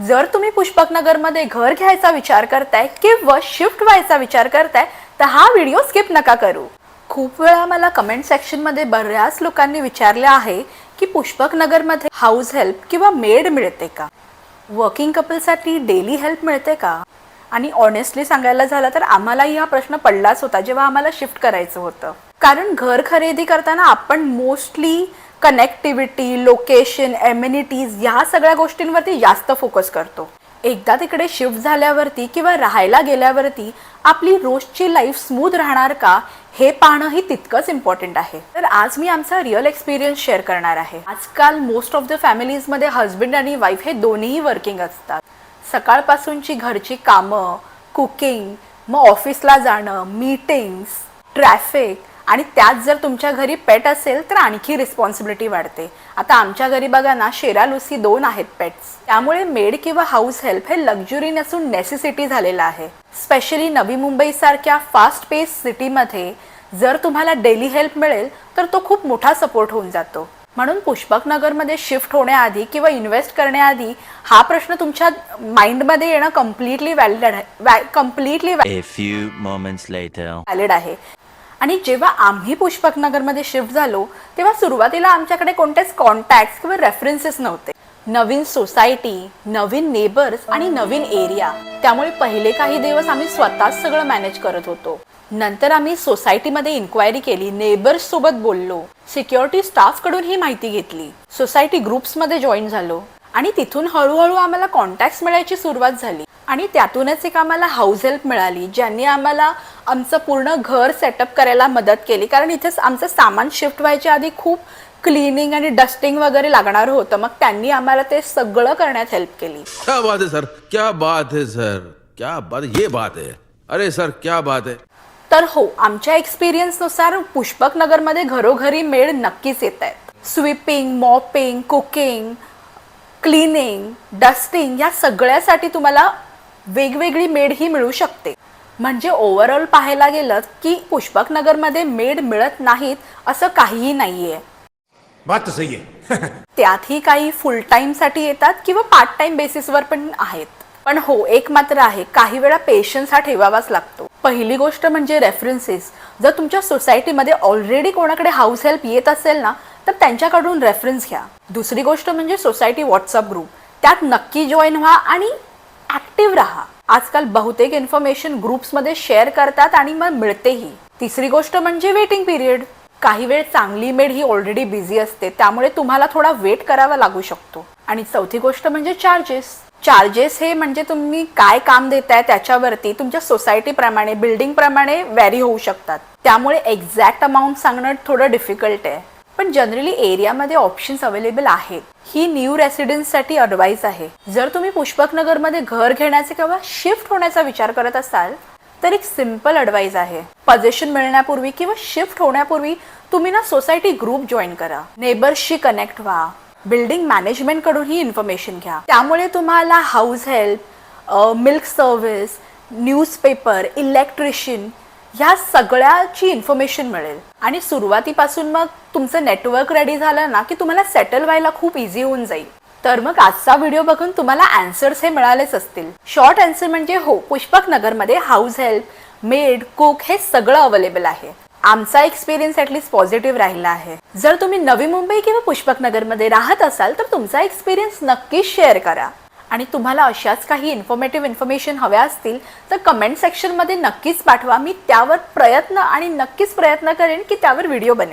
जर तुम्ही पुष्पकनगरमध्ये घर घ्यायचा विचार करताय किंवा शिफ्ट व्हायचा विचार करताय तर हा व्हिडिओ स्किप नका करू. खूप वेळा मला कमेंट सेक्शनमध्ये बऱ्याच लोकांनी विचारले आहे की पुष्पकनगरमध्ये हाऊस हेल्प किंवा मेड मिळते का, वर्किंग कपलसाठी डेली हेल्प मिळते का. आणि ऑनेस्टली सांगायला झालं तर आम्हालाही हा प्रश्न पडलाच होता जेव्हा आम्हाला शिफ्ट करायचं होतं. कारण घर खरेदी करताना आपण मोस्टली कनेक्टिव्हिटी, लोकेशन, एम्युनिटीज या सगळ्या गोष्टींवरती जास्त फोकस करतो. एकदा तिकडे शिफ्ट झाल्यावरती किंवा राहायला गेल्यावरती आपली रोजची लाईफ स्मूथ राहणार का हे पाहणंही तितकंच इम्पॉर्टंट आहे. तर आज मी आमचा रिअल एक्सपिरियन्स शेअर करणार आहे. आजकाल मोस्ट ऑफ द फॅमिलीजमध्ये हजबंड आणि वाईफ हे दोन्हीही वर्किंग असतात. सकाळपासूनची घरची कामं, कुकिंग, मग ऑफिसला जाणं, मीटिंग्स, ट्रॅफिक आणि त्यात जर तुमच्या घरी पेट असेल तर आणखी रिस्पॉन्सिबिलिटी वाढते. आता आमच्या घरी बघा ना, शेरा लुसी 2 आहेत पेट्स. त्यामुळे मेड किंवा हाऊस हेल्प हे लक्झरी नसून नेसेसिटी झालेलं आहे. स्पेशली नवी मुंबईसारख्या फास्ट पेस सिटीमध्ये जर तुम्हाला डेली हेल्प मिळेल तर तो खूप मोठा सपोर्ट होऊन जातो. म्हणून पुष्पकनगरमध्ये शिफ्ट होण्याआधी किंवा इन्व्हेस्ट करण्याआधी हा प्रश्न तुमच्या माइंडमध्ये येणं कम्प्लिटली व्हॅलिड आहे. आणि जेव्हा आम्ही पुष्पकनगरमध्ये शिफ्ट झालो तेव्हा सुरुवातीला आमच्याकडे कोणतेच कॉन्टॅक्ट्स किंवा रेफरन्सेस नव्हते. नवीन सोसायटी, नवीन नेबर्स आणि नवीन एरिया. त्यामुळे पहिले काही दिवस आम्ही स्वतःच सगळं मॅनेज करत होतो. नंतर आम्ही सोसायटीमध्ये इन्क्वायरी केली, नेबर्स सोबत बोललो, सिक्युरिटी स्टाफ कडून ही माहिती घेतली, सोसायटी ग्रुप्समध्ये जॉईन झालो आणि तिथून हळूहळू आम्हाला कॉन्टॅक्ट्स मिळायची सुरुवात झाली. आणि त्यातूनच एक आम्हाला हाऊस हेल्प मिळाली ज्यांनी आम्हाला आमचं पूर्ण घर सेटअप करायला मदत केली. कारण इथेच आमचं सामान शिफ्ट व्हायच्या आधी खूप क्लिनिंग आणि डस्टिंग वगैरे लागणार होतं. मग त्यांनी आम्हाला ते सगळं करण्यात हेल्प केली. क्या बात है सर, क्या बात है सर, क्या बात, ये बात है. अरे सर क्या बात है. तर हो, आमच्या एक्सपिरियन्सनुसार पुष्पकनगरमध्ये घरोघरी मेड नक्कीच येत आहेत. Sweeping, mopping, cooking, cleaning, dusting या सगळ्यासाठी तुम्हाला वेगवेगळी मेड ही मिळू शकते. म्हणजे ओव्हरऑल पाहायला गेलं की पुष्पकनगरमध्ये मेड मिळत नाहीत असं काहीही नाहीये. बात तो सही है. त्यातही काही फुल टाइम साठी येतात किंवा पार्ट टाइम बेसिसवर पण आहेत. पण हो, एक मात्र आहे, काही वेळा पेशन्स हा ठेवावाच लागतो. पहिली गोष्ट म्हणजे रेफरन्सेस. जर तुमच्या सोसायटीमध्ये ऑलरेडी कोणाकडे हाऊस हेल्प येत असेल ना तर त्यांच्याकडून रेफरन्स घ्या. दुसरी गोष्ट म्हणजे सोसायटी व्हॉट्सअप ग्रुप, त्यात नक्की जॉईन व्हा आणि ऍक्टिव्ह राहा. आजकाल बहुतेक इन्फॉर्मेशन ग्रुप्समध्ये शेअर करतात आणि मग मिळतेही. तिसरी गोष्ट म्हणजे वेटिंग पिरियड. काही वेळ चांगली मेड ही ऑलरेडी बिझी असते, त्यामुळे तुम्हाला थोडा वेट करावा लागू शकतो. आणि चौथी गोष्ट म्हणजे चार्जेस हे म्हणजे तुम्ही काय काम देताय त्याच्यावरती तुमच्या सोसायटीप्रमाणे, बिल्डिंगप्रमाणे व्हॅरी होऊ शकतात. त्यामुळे एक्झॅक्ट अमाऊंट सांगणं थोडं डिफिकल्ट आहे. पण जनरली एरियामध्ये ऑप्शन्स अवेलेबल आहेत. ही न्यू रेसिडेंट्ससाठी ॲडवाइस आहे. जर तुम्ही पुष्पकनगरमध्ये घर घेण्याचे किंवा शिफ्ट होण्याचा विचार करत असाल तर एक सिंपल ॲडवाइस आहे. पोझिशन मिळण्यापूर्वी किंवा शिफ्ट होण्यापूर्वी तुम्ही ना सोसायटी ग्रुप जॉईन करा, नेबर्सशी कनेक्ट व्हा, बिल्डिंग मॅनेजमेंट कडून ही इन्फॉर्मेशन घ्या. त्यामुळे तुम्हाला house help, milk service, newspaper, electrician ह्या सगळ्याची इन्फॉर्मेशन मिळेल. आणि सुरुवातीपासून मग तुमचं नेटवर्क रेडी झालं ना की तुम्हाला सेटल व्हायला खूप इझी होऊन जाईल. तर मग आजचा व्हिडिओ बघून तुम्हाला आन्सर्स हे मिळालेच असतील. शॉर्ट आन्सर म्हणजे हो, पुष्पकनगरमध्ये हाऊस हेल्प, मेड, कुक हे सगळं अवेलेबल आहे. आमचा एक्सपिरियन्स ॲटलीस्ट पॉझिटिव्ह राहिला आहे. जर तुम्ही नवी मुंबई किंवा पुष्पकनगरमध्ये राहत असाल तर तुमचा एक्सपिरियन्स नक्कीच शेअर करा. आणि तुम्हाला अशाच काही इन्फॉर्मेशन हव्या असतील तर कमेंट सेक्शनमध्ये नक्कीच पाठवा. मी त्यावर नक्कीच प्रयत्न करेन की त्यावर व्हिडिओ बनेल.